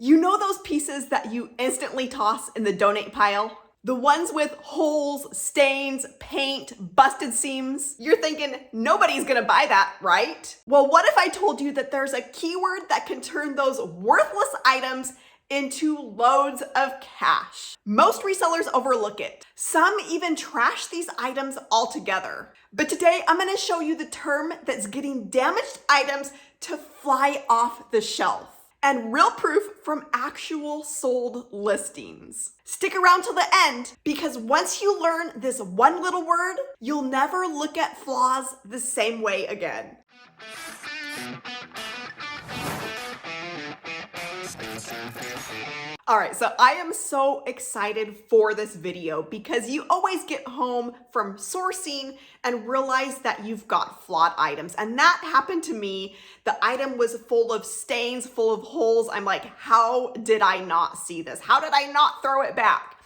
You know those pieces that you instantly toss in the donate pile? The ones with holes, stains, paint, busted seams? You're thinking, nobody's gonna buy that, right? Well, what if I told you that there's a keyword that can turn those worthless items into loads of cash? Most resellers overlook it. Some even trash these items altogether. But today I'm gonna show you the term that's getting damaged items to fly off the shelf. And real proof from actual sold listings. Stick around till the end, because once you learn this one little word, you'll never look at flaws the same way again. All right, so I am so excited for this video because you always get home from sourcing and realize that you've got flawed items. And that happened to me. The item was full of stains, full of holes. I'm like, how did I not see this? How did I not throw it back?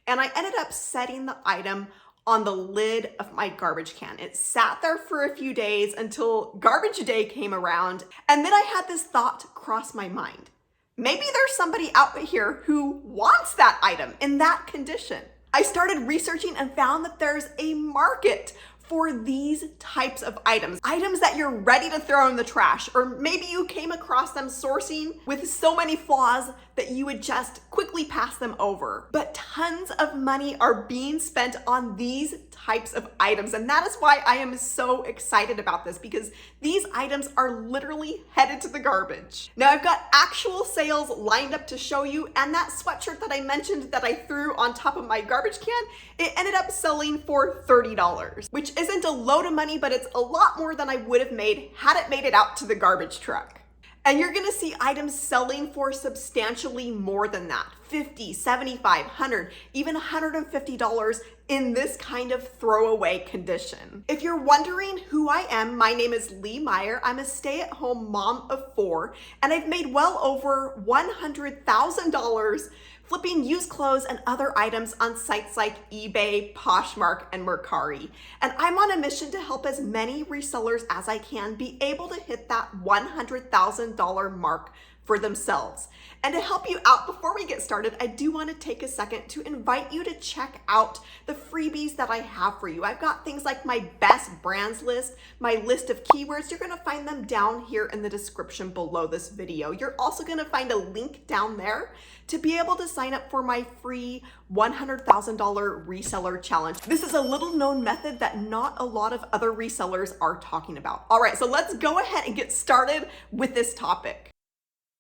And I ended up setting the item on the lid of my garbage can. It sat there for a few days until garbage day came around. And then I had this thought cross my mind. Maybe there's somebody out here who wants that item in that condition. I started researching and found that there's a market for these types of items that you're ready to throw in the trash, or maybe you came across them sourcing with so many flaws that you would just quickly pass them over. But tons of money are being spent on these types of items, and that is why I am so excited about this, because these items are literally headed to the garbage. Now I've got actual sales lined up to show you, and that sweatshirt that I mentioned that I threw on top of my garbage can, it ended up selling for $30, which isn't a load of money, but it's a lot more than I would have made had it made it out to the garbage truck. And you're gonna see items selling for substantially more than that, $50, $75, $100, even $150 in this kind of throwaway condition. If you're wondering who I am, my name is Lee Meyer. I'm a stay-at-home mom of 4, and I've made well over $100,000 flipping used clothes and other items on sites like eBay, Poshmark, and Mercari. And I'm on a mission to help as many resellers as I can be able to hit that $100,000 mark for themselves. And to help you out before we get started, I do want to take a second to invite you to check out the freebies that I have for you. I've got things like my best brands list, my list of keywords. You're going to find them down here in the description below this video. You're also going to find a link down there to be able to sign up for my free $100,000 reseller challenge. This is a little known method that not a lot of other resellers are talking about. All right, so let's go ahead and get started with this topic.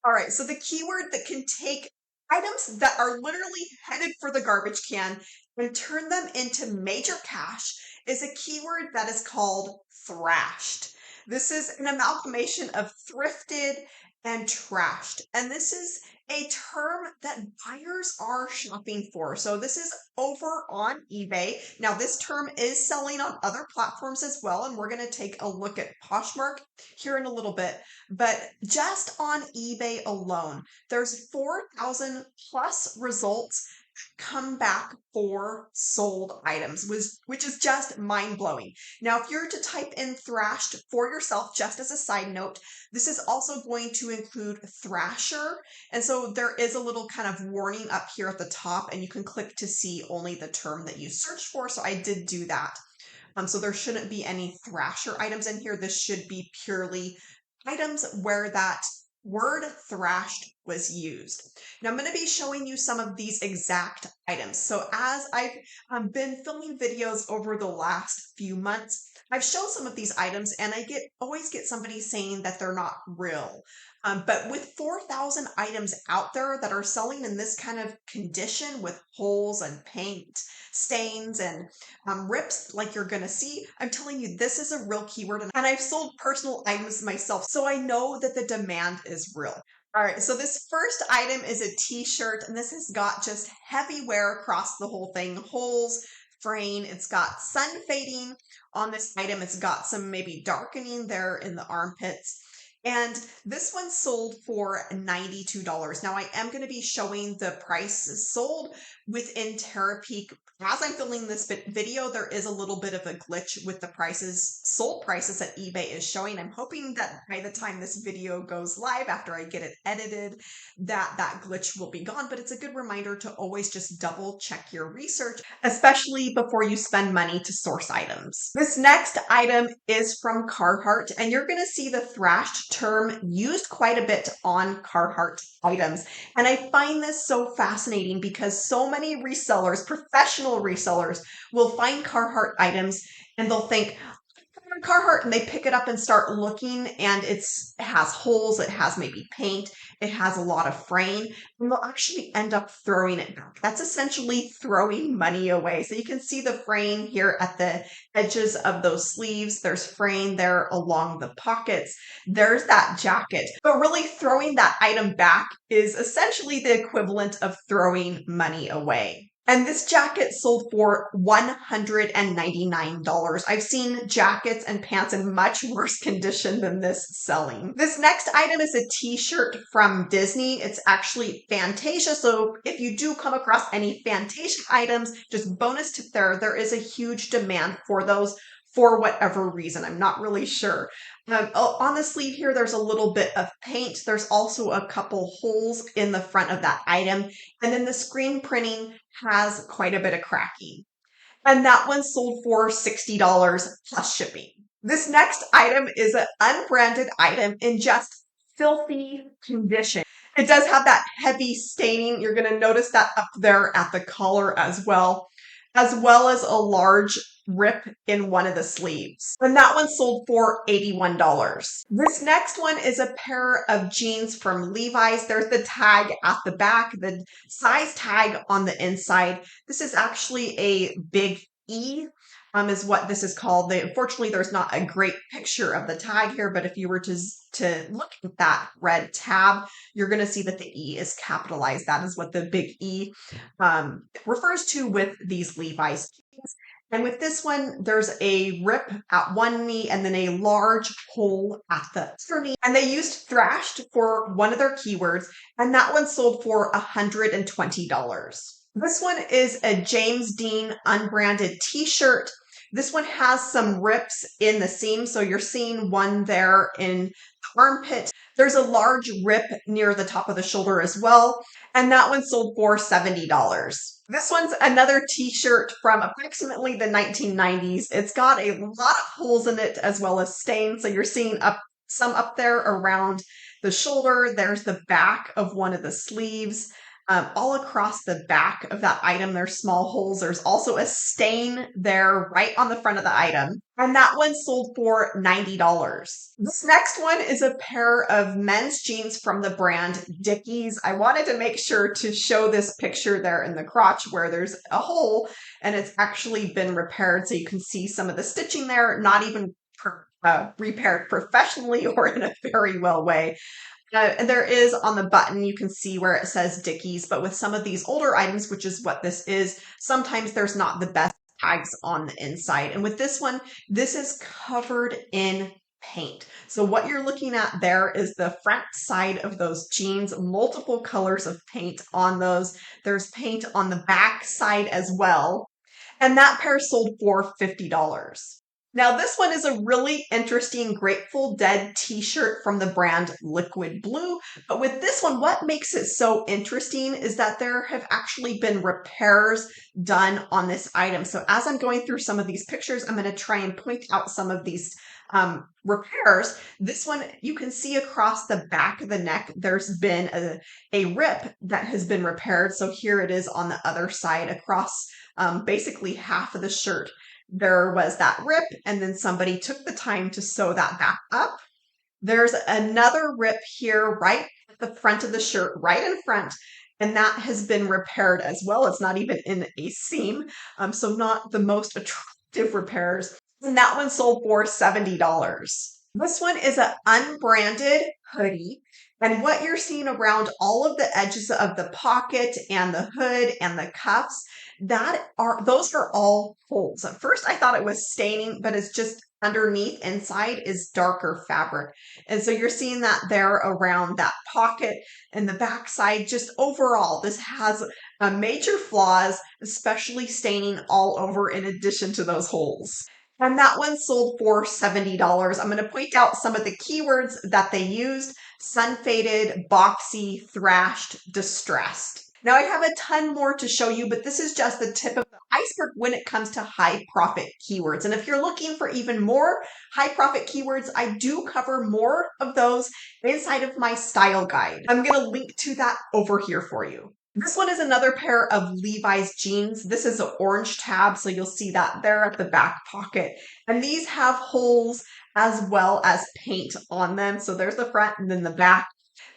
All right, so the keyword that can take items that are literally headed for the garbage can and turn them into major cash is a keyword that is called thrashed. This is an amalgamation of thrifted and trashed. And this is a term that buyers are shopping for. So this is over on eBay. Now this term is selling on other platforms as well, and we're going to take a look at Poshmark here in a little bit. But just on eBay alone, there's 4,000 plus results come back for sold items, which is just mind-blowing. Now, if you're to type in thrashed for yourself, just as a side note, this is also going to include thrasher. And so there is a little kind of warning up here at the top, and you can click to see only the term that you search for. So I did do that. So there shouldn't be any thrasher items in here. This should be purely items where that word thrashed was used. Now I'm going to be showing you some of these exact items. So as I've been filming videos over the last few months, I've shown some of these items, and I always get somebody saying that they're not real. But with 4,000 items out there that are selling in this kind of condition with holes and paint, stains and rips like you're going to see, I'm telling you, this is a real keyword. And I've sold personal items myself, so I know that the demand is real. All right, so this first item is a t-shirt, and this has got just heavy wear across the whole thing, holes, fraying. It's got sun fading on this item. It's got some maybe darkening there in the armpits. And this one sold for $92. Now I am going to be showing the price sold within Terapeak. As I'm filming this video, there is a little bit of a glitch with the prices, sold prices that eBay is showing. I'm hoping that by the time this video goes live, after I get it edited, that glitch will be gone. But it's a good reminder to always just double check your research, especially before you spend money to source items. This next item is from Carhartt, and you're going to see the thrashed term used quite a bit on Carhartt items. And I find this so fascinating because so many resellers, professional resellers, will find Carhartt items and they'll think, Carhartt, and they pick it up and start looking, and it has holes, it has maybe paint, it has a lot of fraying, and they'll actually end up throwing it back. That's essentially throwing money away. So you can see the fraying here at the edges of those sleeves. There's fraying there along the pockets. There's that jacket. But really throwing that item back is essentially the equivalent of throwing money away. And this jacket sold for $199. I've seen jackets and pants in much worse condition than this selling. This next item is a t-shirt from Disney. It's actually Fantasia. So if you do come across any Fantasia items, just bonus tip there is a huge demand for those for whatever reason. I'm not really sure. On the sleeve here, there's a little bit of paint. There's also a couple holes in the front of that item. And then the screen printing has quite a bit of cracking. And that one sold for $60 plus shipping. This next item is an unbranded item in just filthy condition. It does have that heavy staining. You're going to notice that up there at the collar as well as a large rip in one of the sleeves. And that one sold for $81. This next one is a pair of jeans from Levi's. There's the tag at the back, the size tag on the inside. This is actually a big E. Is what this is called. Unfortunately, there's not a great picture of the tag here, but if you were to look at that red tab, you're going to see that the E is capitalized. That is what the big E refers to with these Levi's jeans. And with this one, there's a rip at one knee and then a large hole at the other knee. And they used thrashed for one of their keywords, and that one sold for $120. This one is a James Dean unbranded t-shirt. This one has some rips in the seam, so you're seeing one there in the armpit. There's a large rip near the top of the shoulder as well, and that one sold for $70. This one's another t-shirt from approximately the 1990s. It's got a lot of holes in it as well as stains, so you're seeing some up there around the shoulder. There's the back of one of the sleeves. All across the back of that item, there's small holes. There's also a stain there right on the front of the item. And that one sold for $90. This next one is a pair of men's jeans from the brand Dickies. I wanted to make sure to show this picture there in the crotch where there's a hole and it's actually been repaired. So you can see some of the stitching there, not even repaired professionally or in a very well way. And there is on the button, you can see where it says Dickies, but with some of these older items, which is what this is, sometimes there's not the best tags on the inside. And with this one, this is covered in paint. So what you're looking at there is the front side of those jeans, multiple colors of paint on those. There's paint on the back side as well. And that pair sold for $50. Now, this one is a really interesting Grateful Dead t-shirt from the brand Liquid Blue. But with this one, what makes it so interesting is that there have actually been repairs done on this item. So as I'm going through some of these pictures, I'm going to try and point out some of these repairs. This one, you can see across the back of the neck, there's been a rip that has been repaired. So here it is on the other side across basically half of the shirt. There was that rip, and then somebody took the time to sew that back up. There's another rip here right at the front of the shirt, right in front, and that has been repaired as well. It's not even in a seam, so not the most attractive repairs. And that one sold for $70. This one is an unbranded hoodie. And what you're seeing around all of the edges of the pocket and the hood and the cuffs, those are all holes. At first I thought it was staining, but it's just underneath inside is darker fabric. And so you're seeing that there around that pocket and the backside. Just overall, this has major flaws, especially staining all over in addition to those holes. And that one sold for $70. I'm going to point out some of the keywords that they used: sun faded, boxy, thrashed, distressed. Now I have a ton more to show you, but this is just the tip of the iceberg when it comes to high profit keywords. And if you're looking for even more high profit keywords, I do cover more of those inside of my style guide. I'm going to link to that over here for you. This one is another pair of Levi's jeans. This is an orange tab, so you'll see that there at the back pocket. And these have holes as well as paint on them. So there's the front and then the back.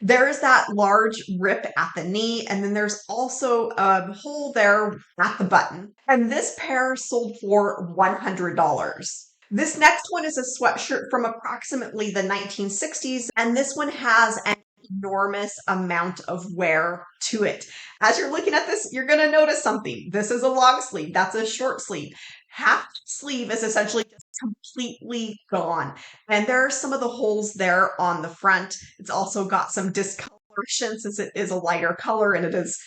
There's that large rip at the knee, and then there's also a hole there at the button. And this pair sold for $100. This next one is a sweatshirt from approximately the 1960s, and this one has an enormous amount of wear to it. As you're looking at this, you're going to notice something. This is a long sleeve. That's a short sleeve. Half sleeve is essentially just completely gone. And there are some of the holes there on the front. It's also got some discoloration since it is a lighter color and it is,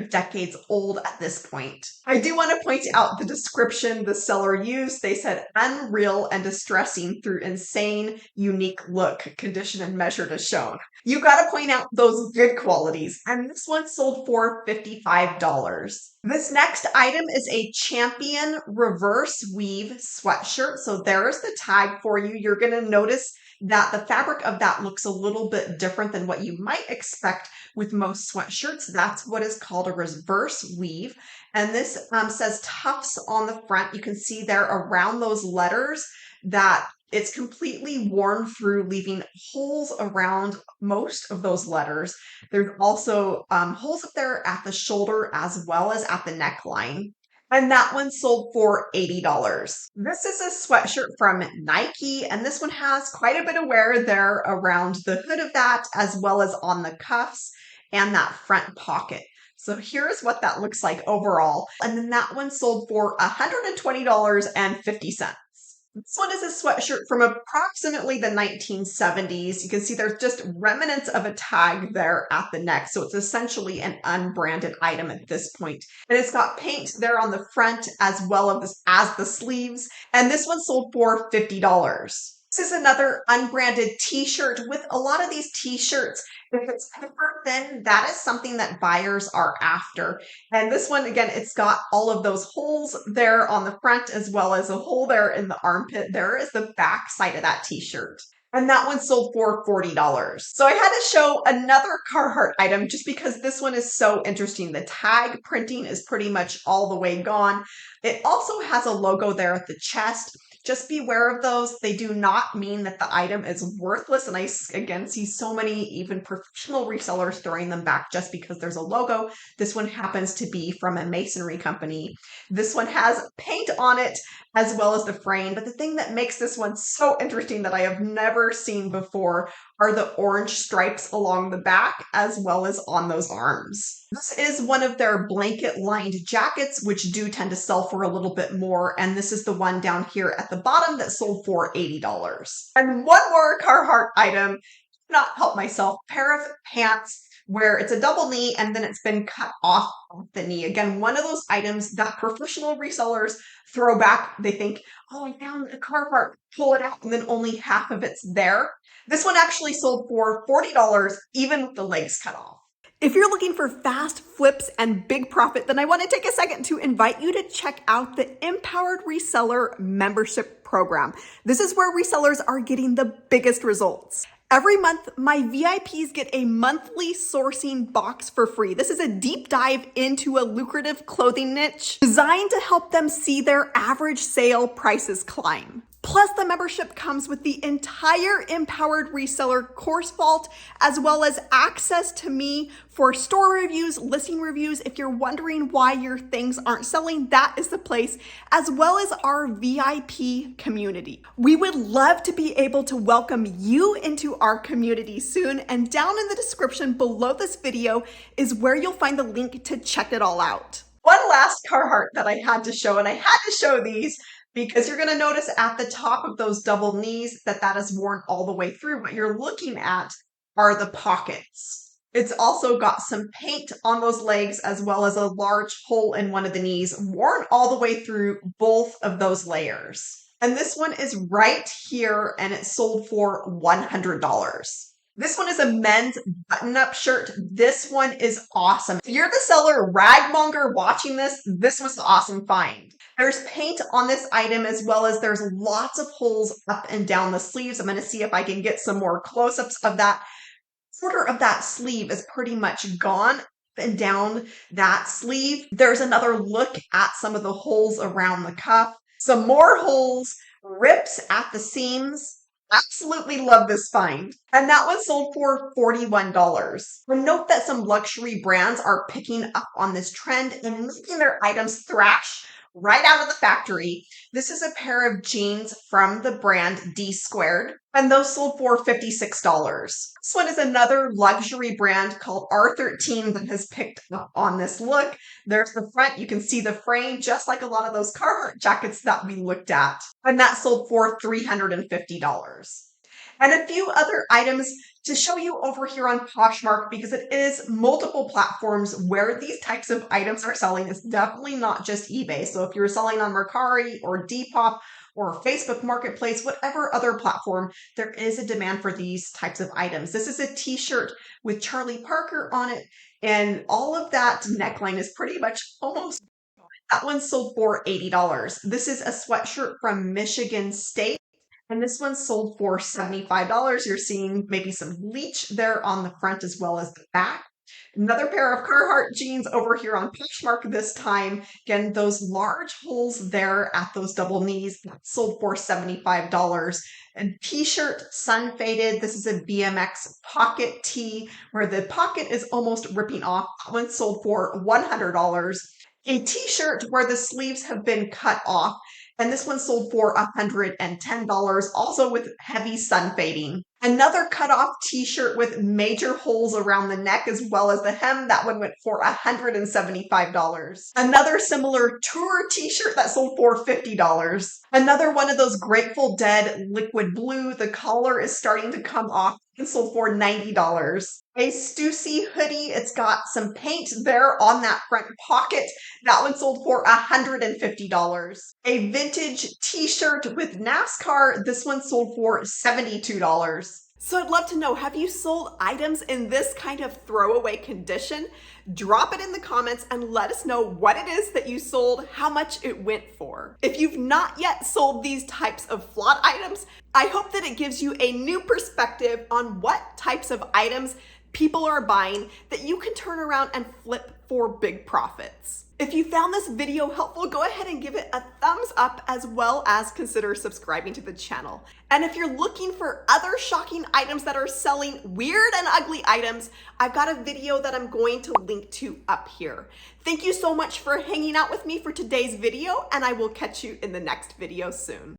decades old at this point. I do want to point out the description the seller used. They said unreal and distressing through insane, unique look, condition and measured as shown. You got to point out those good qualities. And this one sold for $55. This next item is a Champion reverse weave sweatshirt. So there's the tag for you. You're going to notice that the fabric of that looks a little bit different than what you might expect with most sweatshirts. That's what is called a reverse weave. And this says Tufts on the front. You can see there around those letters that it's completely worn through, leaving holes around most of those letters. There's also holes up there at the shoulder as well as at the neckline. And that one sold for $80. This is a sweatshirt from Nike, and this one has quite a bit of wear there around the hood of that, as well as on the cuffs and that front pocket. So here's what that looks like overall. And then that one sold for $120.50. This one is a sweatshirt from approximately the 1970s. You can see there's just remnants of a tag there at the neck. So it's essentially an unbranded item at this point. And it's got paint there on the front as well as the sleeves. And this one sold for $50. This is another unbranded t-shirt. With a lot of these t-shirts, if it's paper thin, that is something that buyers are after. And this one, again, it's got all of those holes there on the front as well as a hole there in the armpit. There is the back side of that t-shirt. And that one sold for $40. So I had to show another Carhartt item just because this one is so interesting. The tag printing is pretty much all the way gone. It also has a logo there at the chest. Just beware of those. They do not mean that the item is worthless. And I, again, see so many even professional resellers throwing them back just because there's a logo. This one happens to be from a masonry company. This one has paint on it as well as the frame. But the thing that makes this one so interesting that I have never seen before are the orange stripes along the back as well as on those arms. This is one of their blanket lined jackets, which do tend to sell for a little bit more. And this is the one down here at the bottom that sold for $80. And one more Carhartt item, not help myself, pair of pants where it's a double knee and then it's been cut off the knee. Again, one of those items that professional resellers throw back. They think, oh, I found a Carhartt, pull it out, and then only half of it's there. This one actually sold for $40, even with the legs cut off. If you're looking for fast flips and big profit, then I want to take a second to invite you to check out the Empowered Reseller membership program. This is where resellers are getting the biggest results. Every month, my VIPs get a monthly sourcing box for free. This is a deep dive into a lucrative clothing niche designed to help them see their average sale prices climb. Plus, the membership comes with the entire Empowered Reseller course vault, as well as access to me for store reviews, listing reviews. If you're wondering why your things aren't selling, that is the place, as well as our VIP community. We would love to be able to welcome you into our community soon, and down in the description below this video is where you'll find the link to check it all out. One last Carhartt that I had to show, and I had to show these because you're gonna notice at the top of those double knees that is worn all the way through. What you're looking at are the pockets. It's also got some paint on those legs as well as a large hole in one of the knees, worn all the way through both of those layers. And this one is right here and it sold for $100. This one is a men's button-up shirt. This one is awesome. If you're the seller ragmonger watching this, this was an awesome find. There's paint on this item as well as there's lots of holes up and down the sleeves. I'm going to see if I can get some more close-ups of that. Quarter of that sleeve is pretty much gone up and down that sleeve. There's another look at some of the holes around the cuff. Some more holes, rips at the seams. Absolutely love this find. And that one sold for $41. And note that some luxury brands are picking up on this trend and making their items thrash right out of the factory. This is a pair of jeans from the brand D Squared, and those sold for $56. This one is another luxury brand called R13 that has picked up on this look. There's the front. You can see the frame, just like a lot of those Carhartt jackets that we looked at, and that sold for $350. And a few other items to show you over here on Poshmark, because it is multiple platforms where these types of items are selling. It's definitely not just eBay. So if you're selling on Mercari or Depop or Facebook Marketplace, whatever other platform, there is a demand for these types of items. This is a t-shirt with Charlie Parker on it, and all of that neckline is pretty much almost. That one sold for $80. This is a sweatshirt from Michigan State. And this one sold for $75. You're seeing maybe some bleach there on the front as well as the back. Another pair of Carhartt jeans over here on Poshmark this time. Again, those large holes there at those double knees, that sold for $75. And t-shirt, sun faded. This is a BMX pocket tee where the pocket is almost ripping off. That one sold for $100. A t-shirt where the sleeves have been cut off. And this one sold for $110, also with heavy sun fading. Another cutoff t-shirt with major holes around the neck as well as the hem. That one went for $175. Another similar tour t-shirt that sold for $50. Another one of those Grateful Dead liquid blue. The collar is starting to come off and sold for $90. A Stussy hoodie. It's got some paint there on that front pocket. That one sold for $150. A vintage t-shirt with NASCAR. This one sold for $72. So I'd love to know, have you sold items in this kind of throwaway condition? Drop it in the comments and let us know what it is that you sold, how much it went for. If you've not yet sold these types of flawed items, I hope that it gives you a new perspective on what types of items people are buying that you can turn around and flip for big profits. If you found this video helpful, go ahead and give it a thumbs up as well as consider subscribing to the channel. And if you're looking for other shocking items that are selling weird and ugly items, I've got a video that I'm going to link to up here. Thank you so much for hanging out with me for today's video, and I will catch you in the next video soon.